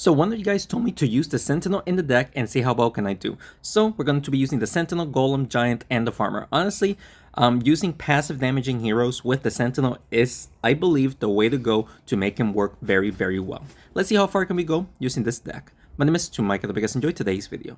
So one of you guys told me to use the Sentinel in the deck and see how well can I do. So we're going to be using the Sentinel, Golem, Giant, and the Farmer. Honestly, using passive damaging heroes with the Sentinel is, I believe, the way to go to make him work very, very well. Let's see how far can we go using this deck. My name is Mike, and I hope you guys enjoyed today's video.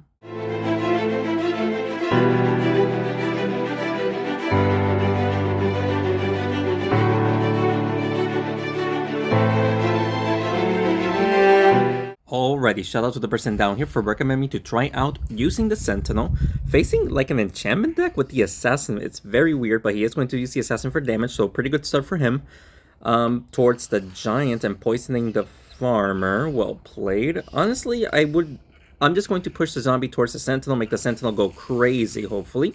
Alrighty, shout out to the person down here for recommending me to try out using the Sentinel. Facing like an enchantment deck with the Assassin, it's very weird, but he is going to use the Assassin for damage, so pretty good start for him. Towards the Giant and poisoning the Farmer, well played. Honestly, I'm just going to push the Zombie towards the Sentinel, make the Sentinel go crazy, hopefully.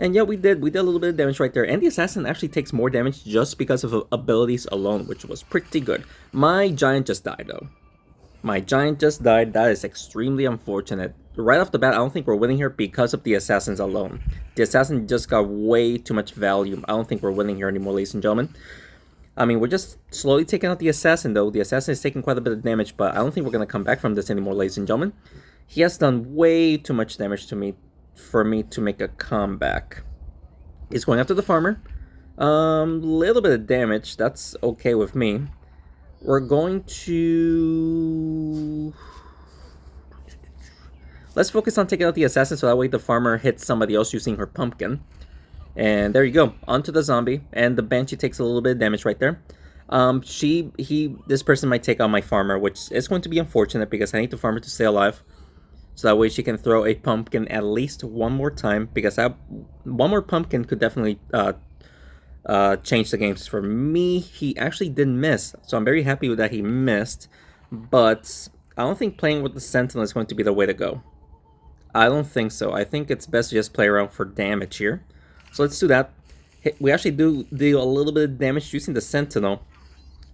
And yeah, we did a little bit of damage right there, and the Assassin actually takes more damage just because of abilities alone, which was pretty good. My Giant just died though. My Giant just died. That is extremely unfortunate. Right off the bat, I don't think we're winning here because of the Assassins alone. The Assassin just got way too much value. I don't think we're winning here anymore, ladies and gentlemen. I mean, we're just slowly taking out the Assassin, though. The Assassin is taking quite a bit of damage, but I don't think we're going to come back from this anymore, ladies and gentlemen. He has done way too much damage to me for me to make a comeback. He's going after the Farmer. Little bit of damage. That's okay with me. We're going to... Let's focus on taking out the Assassin so that way the Farmer hits somebody else using her Pumpkin. And there you go, onto the Zombie. And the Banshee takes a little bit of damage right there. This person might take out my Farmer, which is going to be unfortunate because I need the Farmer to stay alive. So that way she can throw a Pumpkin at least one more time, because one more Pumpkin could definitely change the games for me. He actually didn't miss, so I'm very happy with that he missed, but I don't think playing with the Sentinel is going to be the way to go. I don't think so. I think it's best to just play around for damage here. So let's do that. We actually do a little bit of damage using the Sentinel.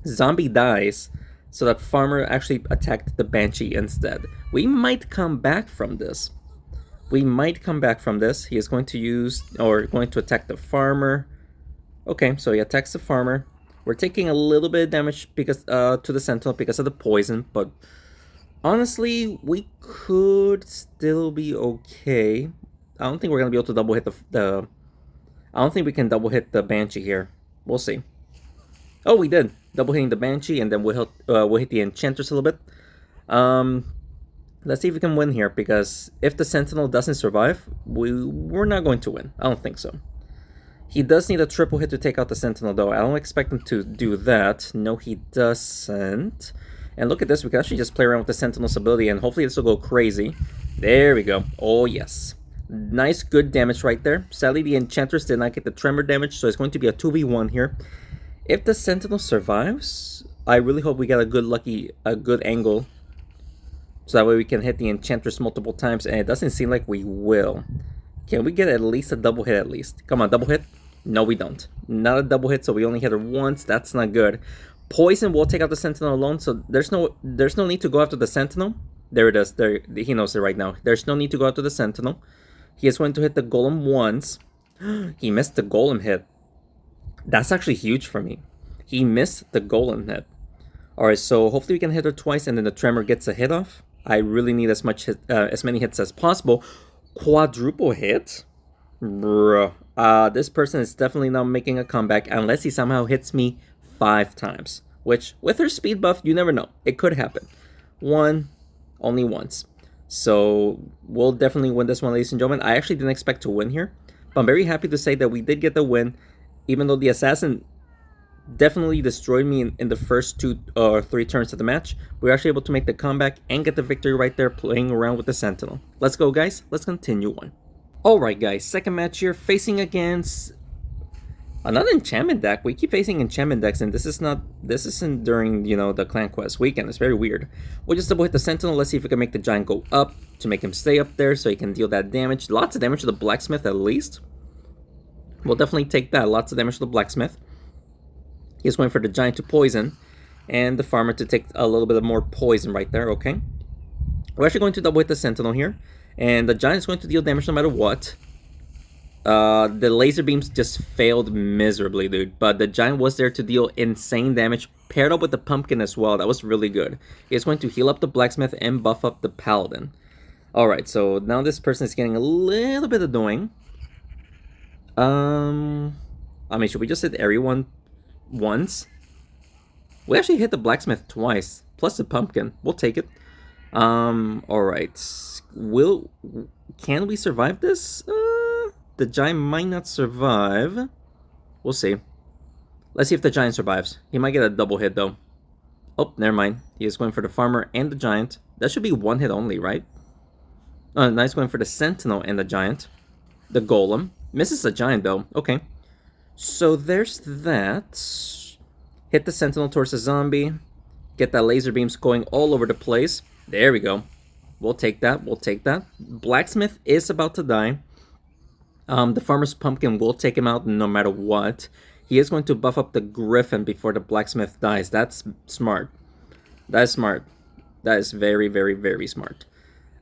Zombie dies, so that Farmer actually attacked the Banshee instead. We might come back from this. He is going to use, or going to attack the Farmer. Okay, so he attacks the Farmer. We're taking a little bit of damage because to the Sentinel because of the poison, but honestly, we could still be okay. I don't think we're gonna be able to double hit the I don't think we can double hit the Banshee here. We'll see. Oh, we did double hitting the Banshee, and then we'll hit the Enchantress a little bit. Let's see if we can win here, because if the Sentinel doesn't survive, we're not going to win. I don't think so. He does need a triple hit to take out the Sentinel, though. I don't expect him to do that. No, he doesn't. And look at this. We can actually just play around with the Sentinel's ability, and hopefully this will go crazy. There we go. Oh, yes. Nice, good damage right there. Sadly, the Enchantress did not get the Tremor damage, so it's going to be a 2v1 here. If the Sentinel survives, I really hope we get a good angle, so that way we can hit the Enchantress multiple times, and it doesn't seem like we will. Can we get at least a double hit at least? Come on, double hit? No, we don't. Not a double hit, so we only hit her once. That's not good. Poison will take out the Sentinel alone, so there's no need to go after the Sentinel. There it is. There, he knows it right now. There's no need to go after the Sentinel. He is going to hit the Golem once. He missed the Golem hit. That's actually huge for me. He missed the Golem hit. Alright, so hopefully we can hit her twice and then the Tremor gets a hit off. I really need as many hits as possible. Quadruple hit? Bruh. This person is definitely not making a comeback unless he somehow hits me 5 times. Which, with her speed buff, you never know. It could happen. Only once. So, we'll definitely win this one, ladies and gentlemen. I actually didn't expect to win here, but I'm very happy to say that we did get the win, even though the Assassin definitely destroyed me in the first 2 or 3 turns of the match. We were actually able to make the comeback and get the victory right there playing around with the Sentinel. Let's go, guys. Let's continue on. Alright, guys. Second match here, facing against another enchantment deck. We keep facing enchantment decks, and this isn't during, the Clan Quest weekend. It's very weird. We'll just double hit the Sentinel. Let's see if we can make the Giant go up to make him stay up there so he can deal that damage. Lots of damage to the Blacksmith, at least. We'll definitely take that. Lots of damage to the Blacksmith. He's going for the Giant to poison, and the Farmer to take a little bit of more poison right there, okay? We're actually going to double hit the Sentinel here, and the Giant is going to deal damage no matter what. The laser beams just failed miserably, dude. But the giant was there to deal insane damage, paired up with the pumpkin as well. That was really good. It's going to heal up the blacksmith and buff up the paladin. Alright, so now this person is getting a little bit annoying. I mean, should we just hit everyone once? We actually hit the blacksmith twice, plus the pumpkin. We'll take it. Alright. Can we survive this? The giant might not survive. We'll see. Let's see if the giant survives. He might get a double hit, though. Oh, never mind. He is going for the farmer and the giant. That should be one hit only, right? Oh, now he's going for the sentinel and the giant. The golem. Misses the giant, though. Okay. So there's that. Hit the sentinel towards the zombie. Get that laser beams going all over the place. There we go. We'll take that. We'll take that. Blacksmith is about to die. The farmer's pumpkin will take him out no matter what. He is going to buff up the griffin before the blacksmith dies. That's smart. That is smart. That is very, very, very smart.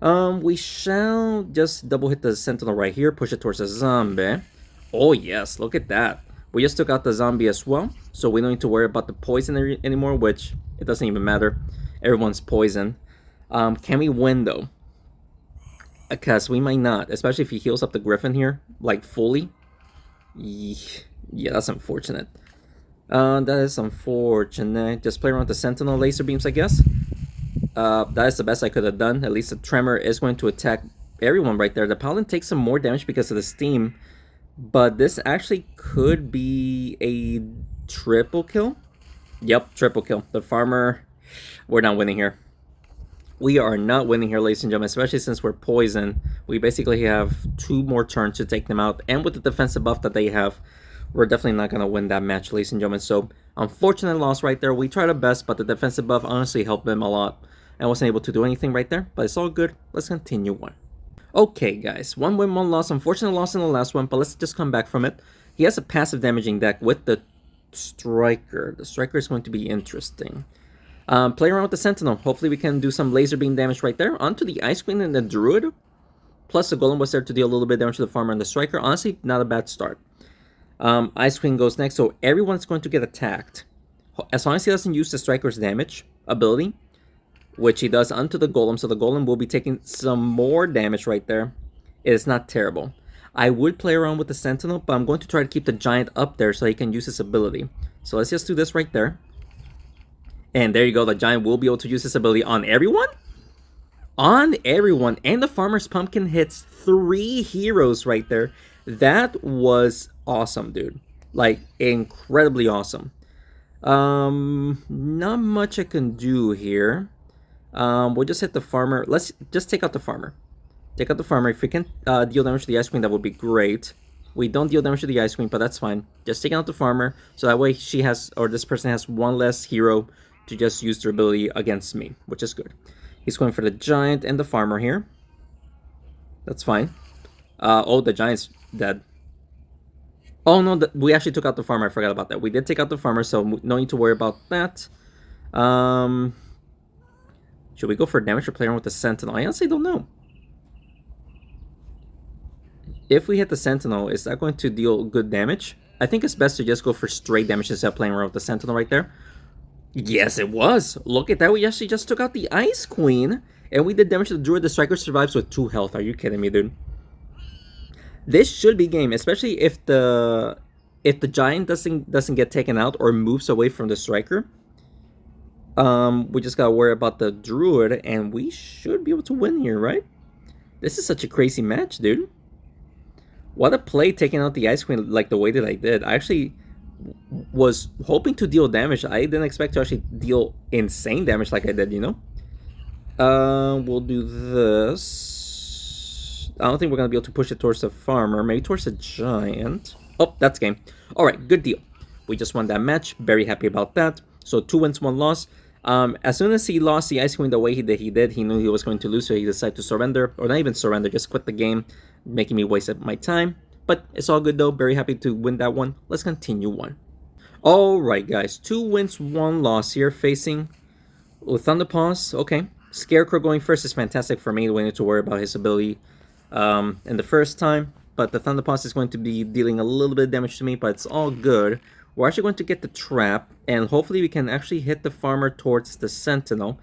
We shall just double hit the sentinel right here. Push it towards the zombie. Oh, yes. Look at that. We just took out the zombie as well. So we don't need to worry about the poison anymore, which it doesn't even matter. Everyone's poison. Can we win, though? Because we might not, especially if he heals up the griffin here, like fully. Yeah, that's unfortunate. That is unfortunate. Just play around with the sentinel laser beams, I guess. That is the best I could have done. At least the tremor is going to attack everyone right there. The paladin takes some more damage because of the steam. But this actually could be a triple kill. Yep, triple kill. The farmer, we're not winning here. We are not winning here, ladies and gentlemen, especially since we're poisoned. We basically have 2 more turns to take them out. And with the defensive buff that they have, we're definitely not going to win that match, ladies and gentlemen. So, unfortunate loss right there. We tried our best, but the defensive buff honestly helped them a lot. I wasn't able to do anything right there, but it's all good. Let's continue on. Okay, guys. 1 win, 1 loss. Unfortunate loss in the last one, but let's just come back from it. He has a passive damaging deck with the striker. The striker is going to be interesting. Play around with the sentinel. Hopefully we can do some laser beam damage right there. Onto the ice queen and the druid. Plus the golem was there to deal a little bit damage to the farmer and the striker. Honestly, not a bad start. Ice queen goes next, so everyone's going to get attacked. As long as he doesn't use the striker's damage ability, which he does onto the golem, so the golem will be taking some more damage right there. It is not terrible. I would play around with the sentinel, but I'm going to try to keep the giant up there so he can use his ability. So let's just do this right there. And there you go, the giant will be able to use his ability on everyone? On everyone. And the farmer's pumpkin hits 3 heroes right there. That was awesome, dude. Like, incredibly awesome. Not much I can do here. We'll just hit the farmer. Let's just take out the farmer. Take out the farmer. If we can deal damage to the ice queen, that would be great. We don't deal damage to the ice queen, but that's fine. Just taking out the farmer, so that way she has, or this person has 1 less hero to just use their ability against me, which is good. He's going for the giant and the farmer here. That's fine. Oh, the giant's dead. Oh no, we actually took out the farmer. I forgot about that. We did take out the farmer, so no need to worry about that. Should we go for damage or play around with the sentinel? I honestly don't know. If we hit the sentinel, is that going to deal good damage? I think it's best to just go for straight damage instead of playing around with the sentinel right there. Yes, it was. Look at that. We actually just took out the Ice Queen. And we did damage to the Druid. The Striker survives with 2 health. Are you kidding me, dude? This should be game, especially if the Giant doesn't get taken out or moves away from the Striker. We just gotta worry about the Druid, and we should be able to win here, right? This is such a crazy match, dude. What a play taking out the Ice Queen like the way that I did. I actually was hoping to deal damage. I didn't expect to actually deal insane damage like I did, you know? We'll do this. I don't think we're gonna be able to push it towards the farmer. Maybe towards the giant. Oh, that's game. Alright, good deal. We just won that match. Very happy about that. So 2 wins, 1 loss. As soon as he lost the Ice Queen the way he did, he knew he was going to lose, so he decided to surrender. Or not even surrender, just quit the game, making me waste my time. But it's all good though. Very happy to win that one. Let's continue on. Alright guys, 2 wins, 1 loss here, facing with Thunder Paws. Okay, Scarecrow going first is fantastic for me. We need to worry about his ability in the first time. but the Thunder Paws is going to be dealing a little bit of damage to me, but it's all good. We're actually going to get the trap, and hopefully we can actually hit the farmer towards the Sentinel,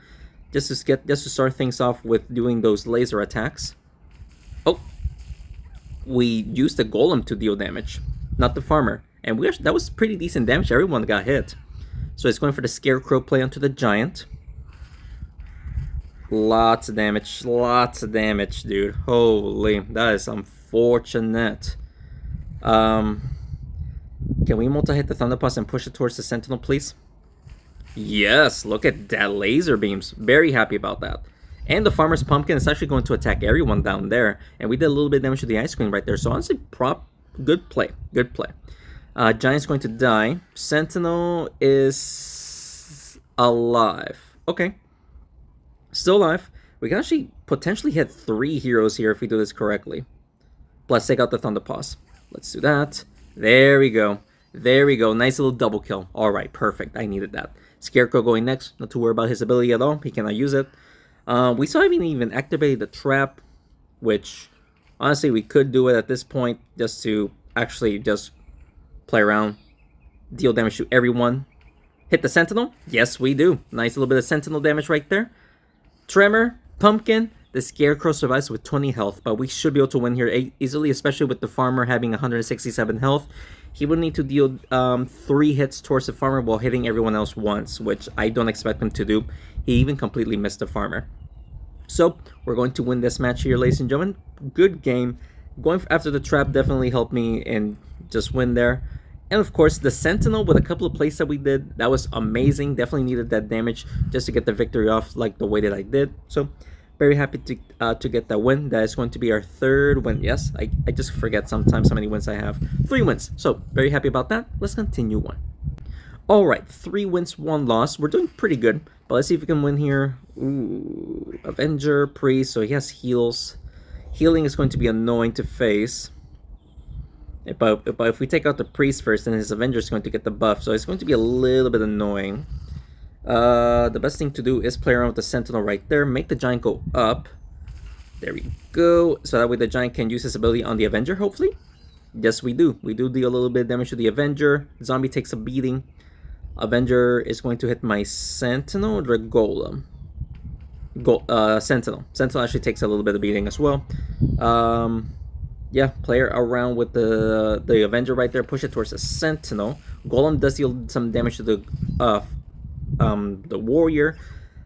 just to start things off with doing those laser attacks. Oh, we used the golem to deal damage, not the farmer, and that was pretty decent damage. Everyone got hit, so it's going for the scarecrow play onto the giant. Lots of damage, dude. Holy, that is unfortunate. Can we multi-hit the Thunder Paws and push it towards the Sentinel, please? Yes, look at that laser beams. Very happy about that. And the Farmer's Pumpkin is actually going to attack everyone down there. And we did a little bit of damage to the ice cream right there. So honestly, good play. Good play. Giant's going to die. Sentinel is alive. Okay. Still alive. We can actually potentially hit 3 heroes here if we do this correctly. Plus take out the Thunder Paws. Let's do that. There we go. There we go. Nice little double kill. Alright, perfect. I needed that. Scarecrow going next. Not to worry about his ability at all. He cannot use it. We still haven't even activated the trap, which honestly we could do it at this point just to actually just play around. Deal damage to everyone. Hit the Sentinel? Yes, we do. Nice little bit of Sentinel damage right there. Tremor, Pumpkin, the Scarecrow survives with 20 health, but we should be able to win here easily, especially with the Farmer having 167 health. He would need to deal 3 hits towards the Farmer while hitting everyone else once, which I don't expect him to do. He even completely missed the Farmer. So, we're going to win this match here, ladies and gentlemen. Good game. Going after the trap definitely helped me and just win there. And of course, the Sentinel with a couple of plays that we did, that was amazing. Definitely needed that damage just to get the victory off like the way that I did. So, very happy to get that win. That is going to be our 3rd win. Yes, I just forget sometimes how many wins I have. 3 wins. So, very happy about that. Let's continue on. Alright, 3 wins, 1 loss. We're doing pretty good. But let's see if we can win here. Ooh, Avenger, Priest. So, he has heals. Healing is going to be annoying to face. But if we take out the Priest first, then his Avenger is going to get the buff. So, it's going to be a little bit annoying. The best thing to do is play around with the Sentinel right there. Make the Giant go up. There we go. So that way the Giant can use his ability on the Avenger, hopefully. Yes, we do. We do deal a little bit of damage to the Avenger. Zombie takes a beating. Avenger is going to hit my Sentinel or the Golem. Sentinel. Sentinel actually takes a little bit of beating as well. Yeah, play around with the Avenger right there. Push it towards the Sentinel. Golem does deal some damage to the Warrior.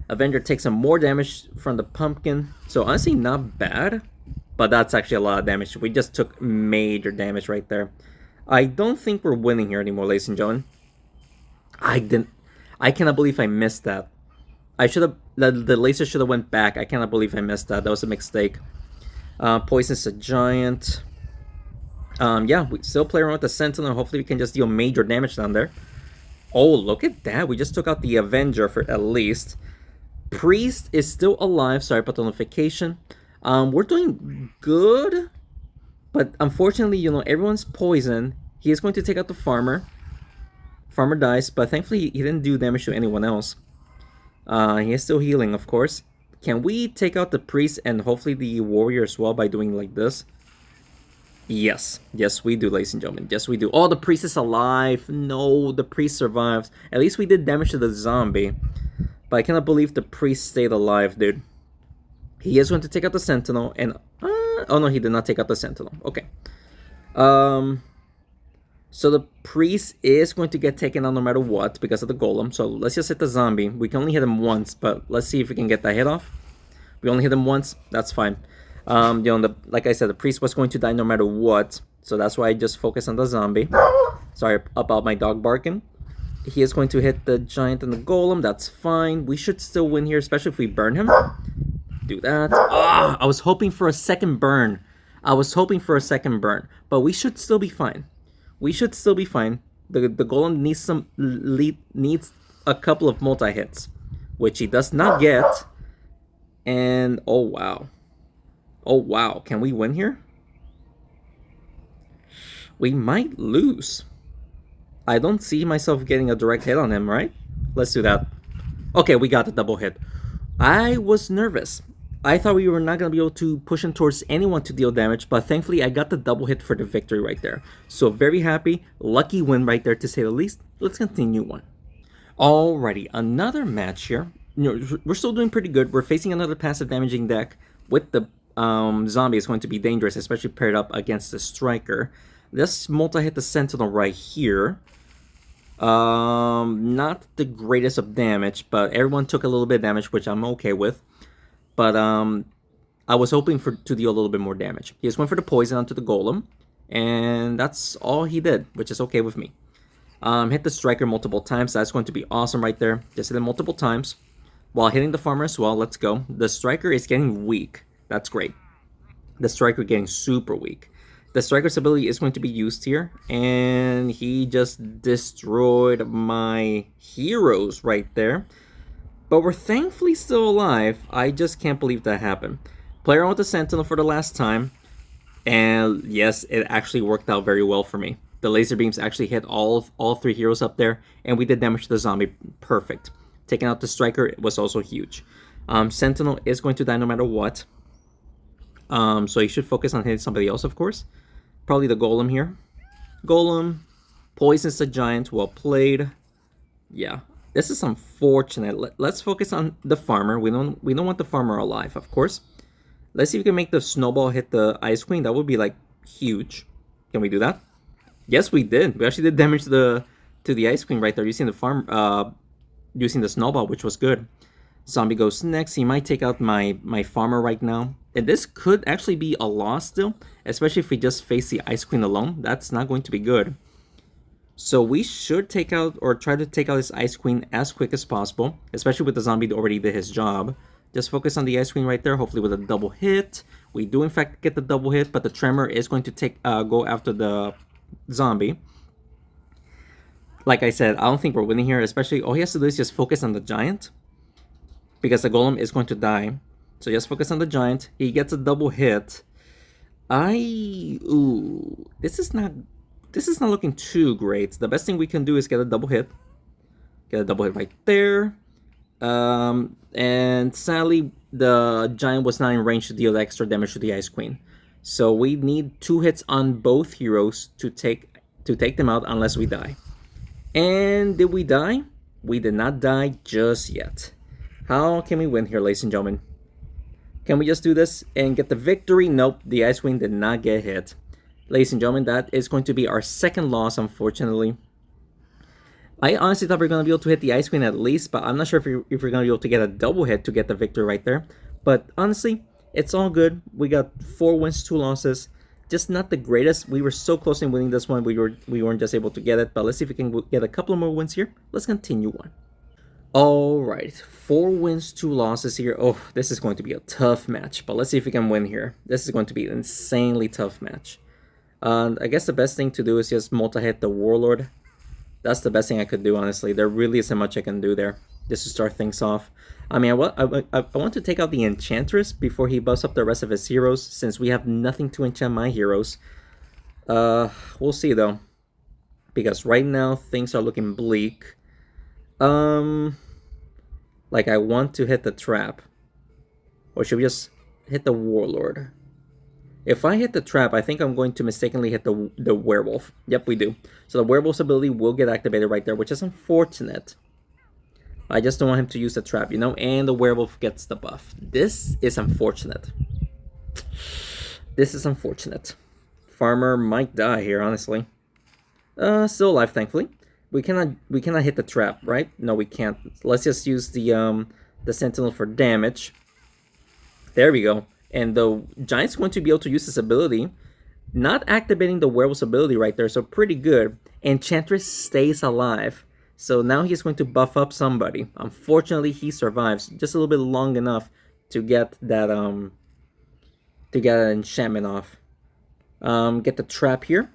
Avenger takes some more damage from the Pumpkin. So honestly, not bad. But that's actually a lot of damage. We just took major damage right there. I don't think we're winning here anymore, ladies and gentlemen. I cannot believe I missed that. I should have... The laser should have went back. I cannot believe I missed that. That was a mistake. Poisons a Giant. Yeah, we still play around with the Sentinel. Hopefully we can just deal major damage down there. Oh, look at that. We just took out the Avenger for at least. Priest is still alive. Sorry about the notification. We're doing good. But unfortunately, you know, everyone's poisoned. He is going to take out the Farmer. Farmer dies, but thankfully he didn't do damage to anyone else. He is still healing, of course. Can we take out the Priest and hopefully the Warrior as well by doing like this? Yes. Yes, we do, ladies and gentlemen. Yes, we do. Oh, the Priest is alive. No, the Priest survives. At least we did damage to the zombie. But I cannot believe the Priest stayed alive, dude. He is going to take out the Sentinel and... oh, no, he did not take out the Sentinel. Okay. So the Priest is going to get taken out no matter what because of the Golem. So let's just hit the zombie. We can only hit him once, but let's see if we can get that hit off. We only hit him once. That's fine. You know, like I said, the Priest was going to die no matter what. So that's why I just focus on the zombie. Sorry about my dog barking. He is going to hit the Giant and the Golem. That's fine. We should still win here, especially if we burn him. Do that. Ah, I was hoping for a second burn. But we should still be fine. We should still be fine. The Golem needs a couple of multi-hits, which he does not get. And, oh wow. Oh wow, can we win here? We might lose. I don't see myself getting a direct hit on him, right? Let's do that. Okay, we got the double hit. I was nervous. I thought we were not going to be able to push in towards anyone to deal damage, but thankfully I got the double hit for the victory right there. So very happy, lucky win right there to say the least. Let's continue on. Alrighty, another match here. We're still doing pretty good. We're facing another passive damaging deck with the zombie. Is going to be dangerous, especially paired up against the striker. Let's multi-hit the Sentinel right here. Not the greatest of damage, but everyone took a little bit of damage, which I'm okay with. But I was hoping to deal a little bit more damage. He just went for the poison onto the golem, and that's all he did, which is okay with me. Hit the striker multiple times. That's going to be awesome right there. Just hit it multiple times while hitting the farmer as well. Let's go. The striker is getting weak. That's great. The striker getting super weak. The striker's ability is going to be used here, and he just destroyed my heroes right there. But we're thankfully still alive. I just can't believe that happened. Play around with the Sentinel for the last time, and yes, it actually worked out very well for me. The laser beams actually hit all three heroes up there, and we did damage to the zombie. Perfect. Taking out the striker was also huge. Sentinel is going to die no matter what. So you should focus on hitting somebody else, of course. Probably the golem here. Golem poisons the giant. Well played. Yeah, this is unfortunate. Let's focus on the farmer. We don't want the farmer alive, of course. Let's see if we can make the snowball hit the Ice Queen. That would be like huge. Can we do that? Yes, we did. We actually did damage to the Ice Queen right there using the snowball, which was good. Zombie goes next. He might take out my farmer right now. And this could actually be a loss still, especially if we just face the Ice Queen alone. That's not going to be good. So we should take out, or try to take out this Ice Queen as quick as possible, especially with the zombie that already did his job. Just focus on the Ice Queen right there, hopefully with a double hit. We do in fact get the double hit, but the Tremor is going to go after the zombie. Like I said, I don't think we're winning here, especially all he has to do is just focus on the giant, because the golem is going to die. So just focus on the giant. He gets a double hit. This is not looking too great. The best thing we can do is get a double hit. Get a double hit right there. And sadly, the giant was not in range to deal extra damage to the Ice Queen. So we need 2 hits on both heroes to take them out unless we die. And did we die? We did not die just yet. How can we win here, ladies and gentlemen? Can we just do this and get the victory? Nope, the Ice Queen did not get hit. Ladies and gentlemen, that is going to be our second loss, unfortunately. I honestly thought we were going to be able to hit the Ice Queen at least, but I'm not sure if we're going to be able to get a double hit to get the victory right there. But honestly, it's all good. We got 4 wins, 2 losses. Just not the greatest. We were so close in winning this one. We weren't just able to get it. But let's see if we can get a couple more wins here. Let's continue on. Alright, 4 wins, 2 losses here. Oh, this is going to be a tough match. But let's see if we can win here. This is going to be an insanely tough match. I guess the best thing to do is just multi-hit the Warlord. That's the best thing I could do, honestly. There really isn't much I can do there, just to start things off. I mean, I want to take out the Enchantress before he buffs up the rest of his heroes, since we have nothing to enchant my heroes. We'll see, though. Because right now, things are looking bleak. Like, I want to hit the trap. Or should we just hit the Warlord? If I hit the trap, I think I'm going to mistakenly hit the werewolf. Yep, we do. So the werewolf's ability will get activated right there, which is unfortunate. I just don't want him to use the trap, you know? And the werewolf gets the buff. This is unfortunate. This is unfortunate. Farmer might die here, honestly. Still alive, thankfully. We cannot hit the trap, right? No, we can't. Let's just use the Sentinel for damage. There we go. And the Giant's going to be able to use this ability, not activating the werewolf's ability right there, so pretty good. Enchantress stays alive, so now he's going to buff up somebody. Unfortunately, he survives just a little bit long enough to get that enchantment off. Get the trap here.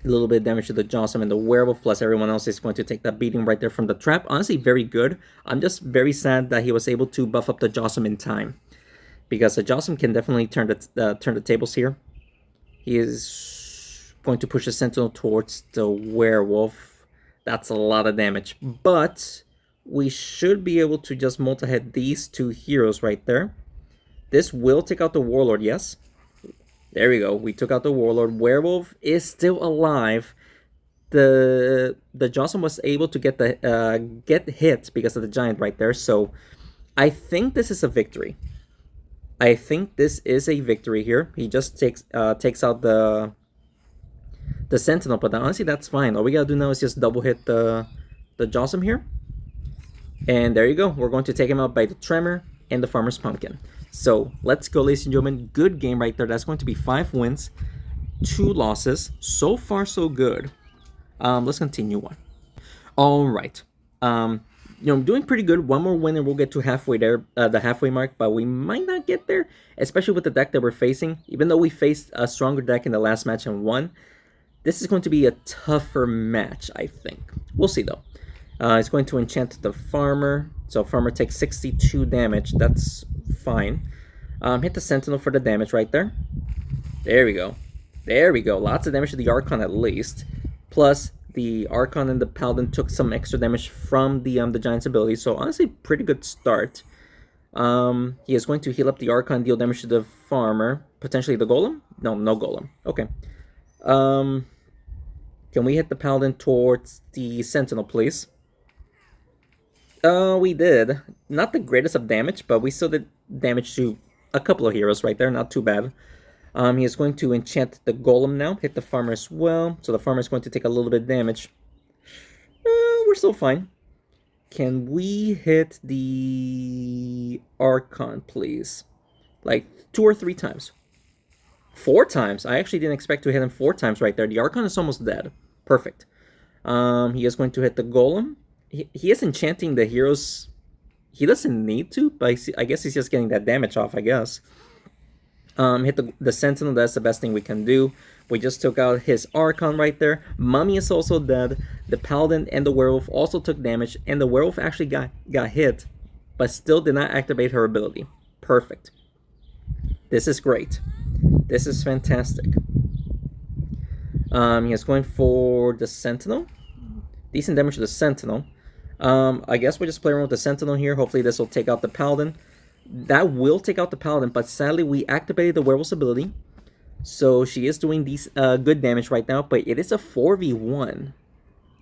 A little bit of damage to the Jossum and the werewolf, plus everyone else is going to take that beating right there from the trap. Honestly, very good. I'm just very sad that he was able to buff up the Jossum in time, because the Jossum can definitely turn the tables here. He is going to push the Sentinel towards the werewolf. That's a lot of damage, but we should be able to just multi-hit these two heroes right there. This will take out the Warlord, yes. There we go. We took out the Warlord. Werewolf is still alive. The Johnson was able to get hit because of the giant right there. So I think this is a victory. I think this is a victory here. He just takes out the Sentinel, but honestly that's fine. All we gotta do now is just double hit the Johnson here. And there you go. We're going to take him out by the Tremor and the Farmer's Pumpkin. So let's go, ladies and gentlemen. Good game right there. That's going to be 5 wins, 2 losses. So far, so good. Let's continue on. All right. Doing pretty good. One more win and we'll get to halfway there, the halfway mark, but we might not get there, especially with the deck that we're facing. Even though we faced a stronger deck in the last match and won, this is going to be a tougher match, I think. We'll see, though. It's going to enchant the Farmer. So Farmer takes 62 damage. That's fine. Hit the Sentinel for the damage right there. There we go. There we go. Lots of damage to the Archon at least. Plus, the Archon and the Paladin took some extra damage from the Giant's ability. So honestly, pretty good start. He is going to heal up the Archon, deal damage to the Farmer. Potentially the Golem? No, no Golem. Okay. Can we hit the Paladin towards the Sentinel, please? We did. Not the greatest of damage, but we still did damage to a couple of heroes right there. Not too bad. He is going to enchant the Golem now. Hit the Farmer as well. So the Farmer is going to take a little bit of damage. We're still fine. Can we hit the Archon, please? Like 2 or 3 times. 4 times. I actually didn't expect to hit him 4 times right there. The Archon is almost dead. Perfect. He is going to hit the Golem. He is enchanting the heroes. He doesn't need to, but I guess he's just getting that damage off, I guess. Hit the Sentinel. That's the best thing we can do. We just took out his Archon right there. Mummy is also dead. The Paladin and the Werewolf also took damage, and the Werewolf actually got hit, but still did not activate her ability. Perfect. This is great. This is fantastic. He is going for the Sentinel. Decent damage to the Sentinel. I guess we'll just play around with the Sentinel here. Hopefully this will take out the Paladin. That will take out the Paladin, but sadly we activated the Werewolf's ability. So she is doing these good damage right now, but it is a 4v1.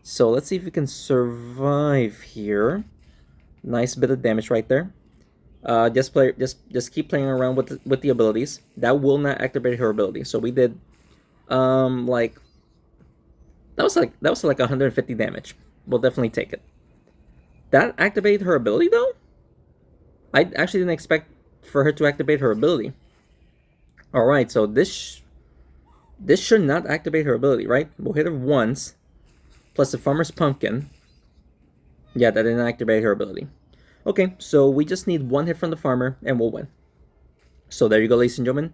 So let's see if we can survive here. Nice bit of damage right there. Just keep playing around with the abilities. That will not activate her ability. So we did that was like 150 damage. We'll definitely take it. That activated her ability though? I actually didn't expect for her to activate her ability. Alright, so this should not activate her ability, right? We'll hit her once. Plus the Farmer's Pumpkin. Yeah, that didn't activate her ability. Okay, so we just need 1 hit from the Farmer and we'll win. So there you go, ladies and gentlemen.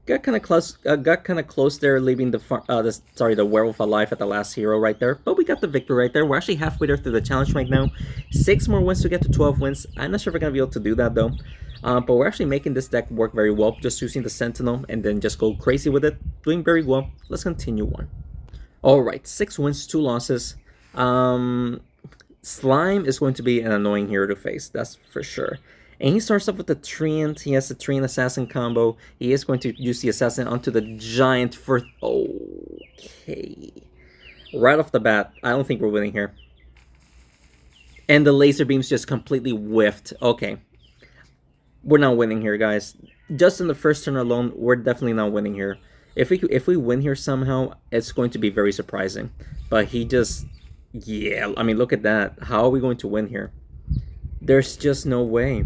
Got kind of close there, leaving the Werewolf alive at the last hero right there. But we got the victory right there. We're actually halfway there through the challenge right now. 6 more wins to get to 12 wins. I'm not sure if we're gonna be able to do that though. But we're actually making this deck work very well. Just using the Sentinel and then just go crazy with it. Doing very well. Let's continue on. Alright, 6 wins, 2 losses. Slime is going to be an annoying hero to face, that's for sure. And he starts off with the Treant. He has the Treant Assassin combo. He is going to use the Assassin onto the Giant for... Okay. Right off the bat, I don't think we're winning here. And the laser beams just completely whiffed. Okay. We're not winning here, guys. Just in the first turn alone, we're definitely not winning here. If we win here somehow, it's going to be very surprising. But he just... Yeah, I mean, look at that. How are we going to win here? There's just no way.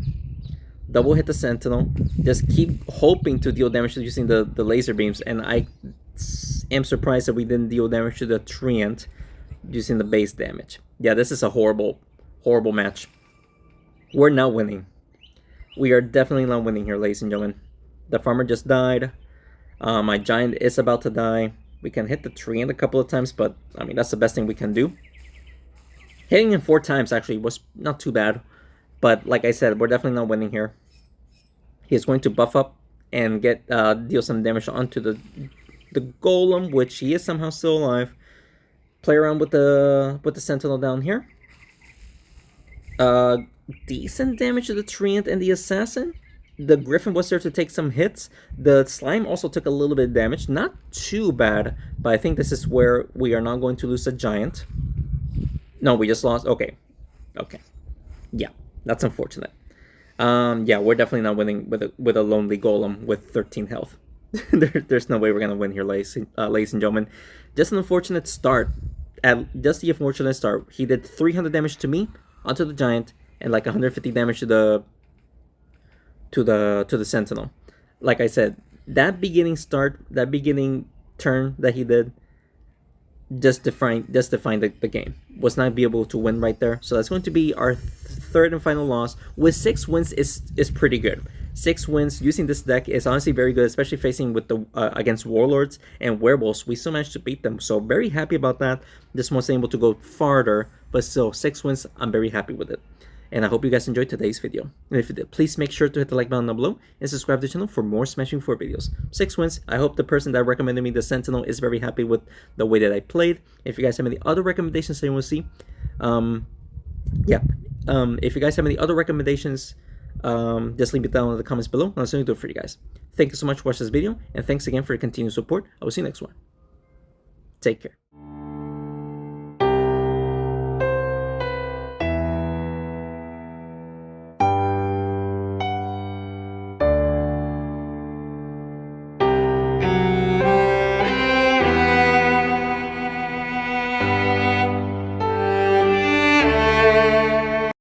Double hit the Sentinel. Just keep hoping to deal damage using the laser beams. And I am surprised that we didn't deal damage to the Treant using the base damage. Yeah, this is a horrible, horrible match. We're not winning. We are definitely not winning here, ladies and gentlemen. The Farmer just died. My Giant is about to die. We can hit the Treant a couple of times, but I mean, that's the best thing we can do. Hitting him 4 times actually was not too bad. But like I said, we're definitely not winning here. He's going to buff up and get deal some damage onto the Golem, which he is somehow still alive. Play around with the Sentinel down here. Uh, Decent damage to the Treant and the Assassin. The Griffin was there to take some hits. The Slime also took a little bit of damage. Not too bad, but I think this is where we are not going to lose a Giant. No, we just lost. Okay. Okay. Yeah, that's unfortunate. Yeah, we're definitely not winning with a lonely golem with 13 health. There's no way we're gonna win here, ladies and gentlemen. Just an unfortunate start. Just the unfortunate start. He did 300 damage to me onto the giant, and like 150 damage to the sentinel. Like I said, that beginning turn that he did just defined the game. Was not be able to win right there. So that's going to be our third and final loss. With 6 wins is pretty good. 6 wins using this deck is honestly very good, especially facing with the against warlords and werewolves. We still managed to beat them, so very happy about that. This wasn't able to go farther, but still 6 wins. I'm very happy with it. And I hope you guys enjoyed today's video. And if you did, please make sure to hit the like button down below and subscribe to the channel for more Smashing 4 videos. 6 wins. I hope the person that recommended me the Sentinel is very happy with the way that I played. If you guys have any other recommendations that you want to see, if you guys have any other recommendations, just leave it down in the comments below. I'll certainly do it for you guys. Thank you so much for watching this video, and thanks again for your continued support. I will see you next one. Take care.